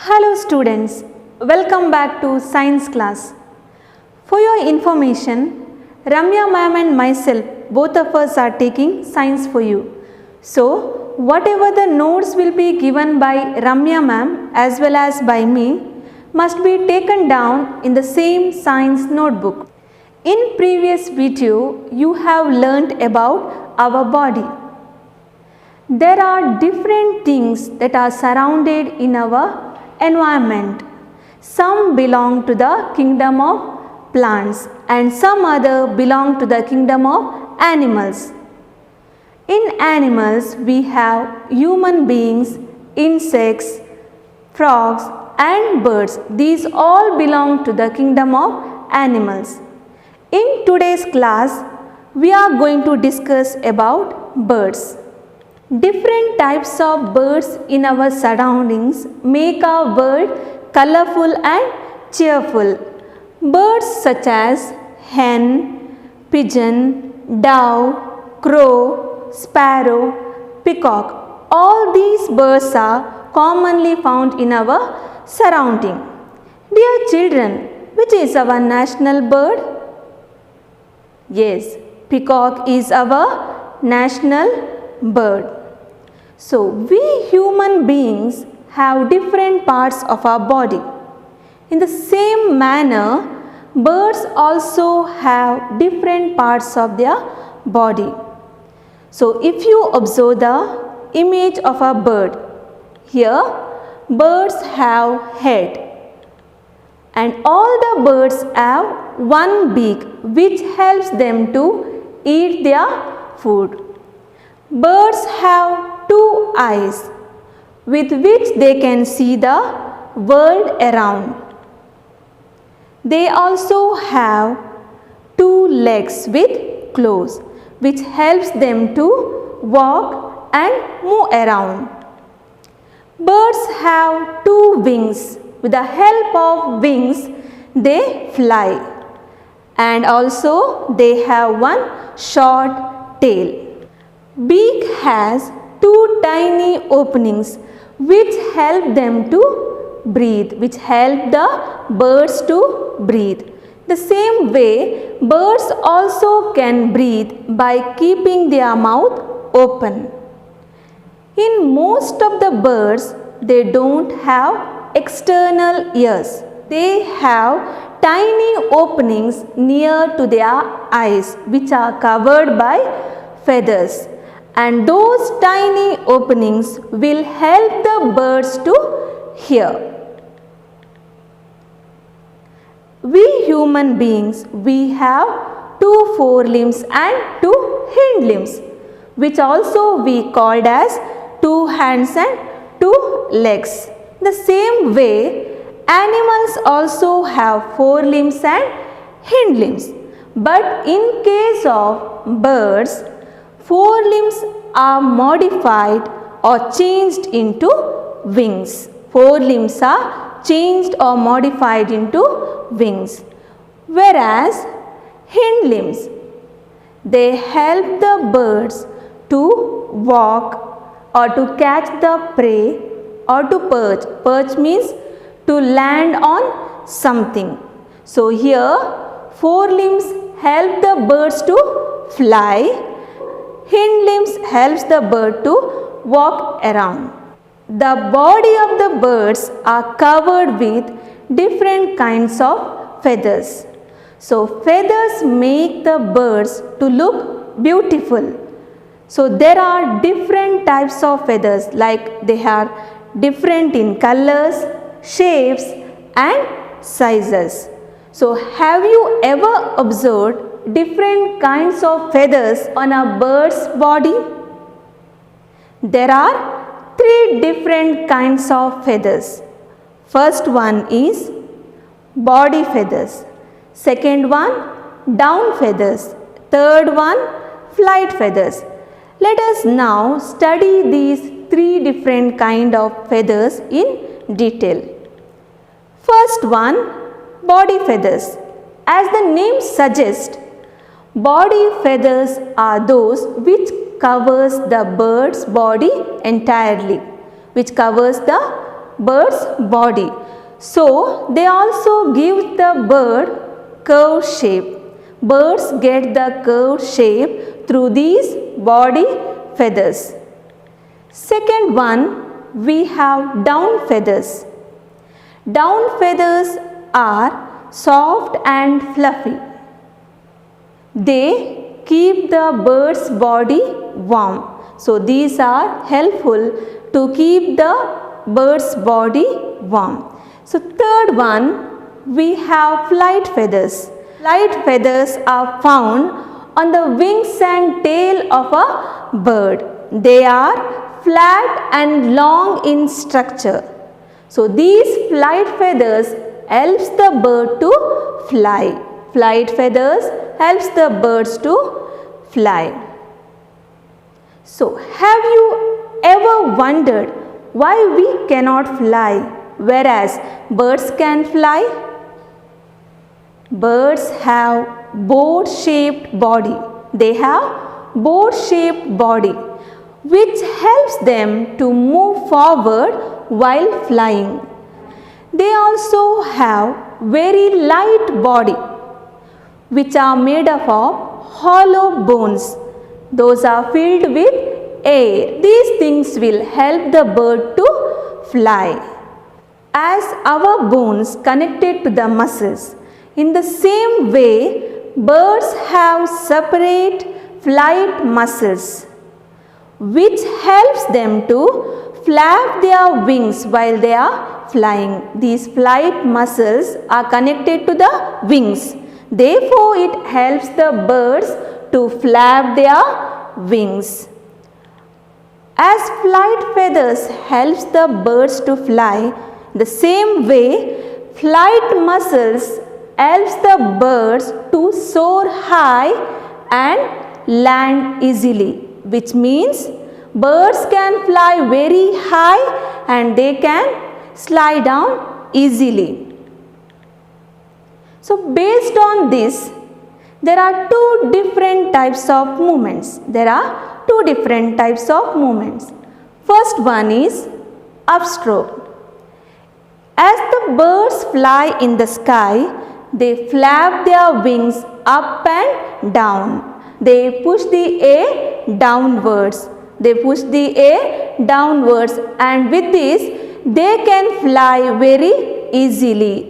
Hello students, welcome back to science class. For your information, Ramya ma'am and myself, both of us are taking science for you. So, whatever the notes will be given by Ramya ma'am as well as by me must be taken down in the same science notebook. In previous video, you have learnt about our body. There are different things that are surrounded in our environment. Some belong to the kingdom of plants and some other belong to the kingdom of animals. In animals, we have human beings, insects, frogs and birds. These all belong to the kingdom of animals. In today's class, we are going to discuss about birds. Different types of birds in our surroundings make our world colorful and cheerful. Birds such as hen, pigeon, dove, crow, sparrow, peacock. All these birds are commonly found in our surrounding. Dear children, which is our national bird? Yes, peacock is our national bird. So, we human beings have different parts of our body. In the same manner, birds also have different parts of their body. So, if you observe the image of a bird, here birds have head and all the birds have one beak which helps them to eat their food. Birds have two eyes with which they can see the world around. They also have two legs with claws which helps them to walk and move around. Birds have two wings. With the help of wings, they fly. And also they have one short tail. Beak has two tiny openings which help them to breathe, which help the birds to breathe. The same way, birds also can breathe by keeping their mouth open. In most of the birds, they don't have external ears. They have tiny openings near to their eyes which are covered by feathers. And those tiny openings will help the birds to hear. We human beings, we have two forelimbs and two hind limbs, which also we called as two hands and two legs. The same way, animals also have forelimbs and hind limbs. But in case of birds, forelimbs are modified or changed into wings. Forelimbs are changed or modified into wings. Whereas hind limbs, they help the birds to walk or to catch the prey or to perch. Perch means to land on something. So here forelimbs help the birds to fly. Hind limbs helps the bird to walk around. The body of the birds are covered with different kinds of feathers. So feathers make the birds to look beautiful. So there are different types of feathers, like they are different in colors, shapes and sizes. So have you ever observed different kinds of feathers on a bird's body? There are three different kinds of feathers. First one is body feathers. Second one, down feathers. Third one, flight feathers. Let us now study these three different kind of feathers in detail. First one, body feathers. As the name suggests, body feathers are those which covers the bird's body entirely, which covers the bird's body. So they also give the bird curved shape. Birds get the curved shape through these body feathers. Second one, we have down feathers. Down feathers are soft and fluffy. They keep the bird's body warm. So these are helpful to keep the bird's body warm. So third one, we have flight feathers. Flight feathers are found on the wings and tail of a bird. They are flat and long in structure. So these flight feathers helps the bird to fly. Flight feathers helps the birds to fly. So have you ever wondered why we cannot fly whereas birds can fly? Birds have boat-shaped body. They have boat-shaped body which helps them to move forward while flying. They also have very light body which are made up of hollow bones. Those are filled with air. These things will help the bird to fly. As our bones connected to the muscles, in the same way, birds have separate flight muscles which helps them to flap their wings while they are flying. These flight muscles are connected to the wings. Therefore, it helps the birds to flap their wings. As flight feathers helps the birds to fly, the same way flight muscles helps the birds to soar high and land easily, which means birds can fly very high and they can slide down easily. So based on this, there are two different types of movements. First one is upstroke. As the birds fly in the sky, they flap their wings up and down. They push the air downwards. And with this, they can fly very easily.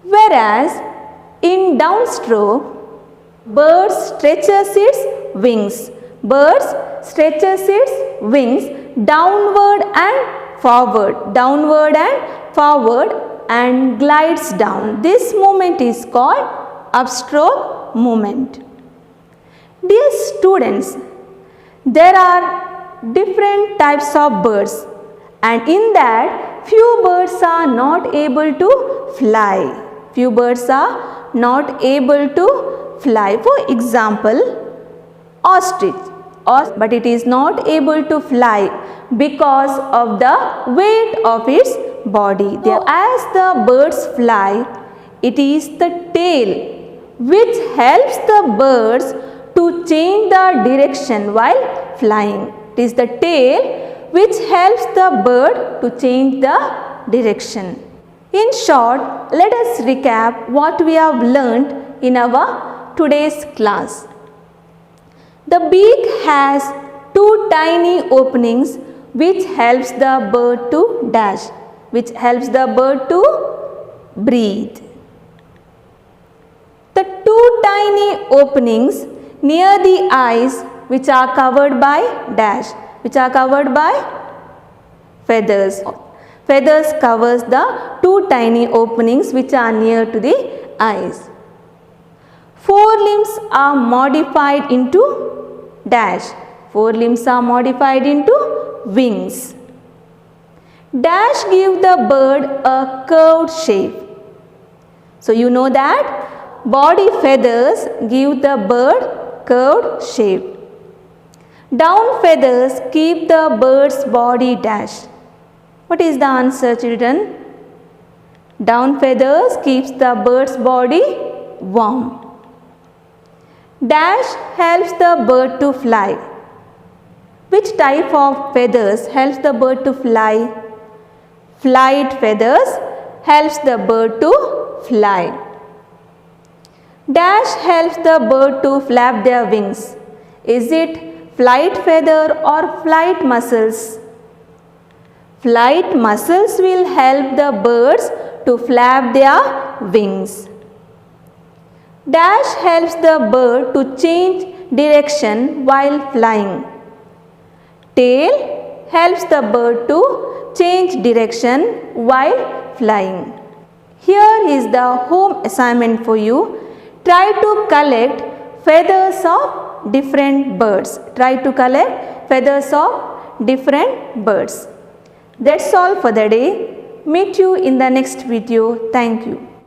Whereas in downstroke, bird stretches its wings. Downward and forward and glides down. This movement is called upstroke movement. Dear students, there are different types of birds, and in that few birds are not able to fly. For example, ostrich. But it is not able to fly because of the weight of its body. So as the birds fly, it is the tail which helps the birds to change the direction while flying. It is the tail which helps the bird to change the direction. In short, let us recap what we have learned in our today's class. The beak has two tiny openings which helps the bird to breathe. The two tiny openings near the eyes which are covered by feathers. Feathers covers the two tiny openings which are near to the eyes. Forelimbs are modified into wings. Dash give the bird a curved shape. So you know that body feathers give the bird curved shape. Down feathers keep the bird's body dash. What is the answer, children? Down feathers keeps the bird's body warm. Dash helps the bird to fly. Which type of feathers helps the bird to fly? Flight feathers helps the bird to fly. Dash helps the bird to flap their wings. Is it flight feather or flight muscles? Flight muscles will help the birds to flap their wings. Dash helps the bird to change direction while flying. Tail helps the bird to change direction while flying. Here is the home assignment for you. Try to collect feathers of different birds. Try to collect feathers of different birds. That's all for the day. Meet you in the next video. Thank you.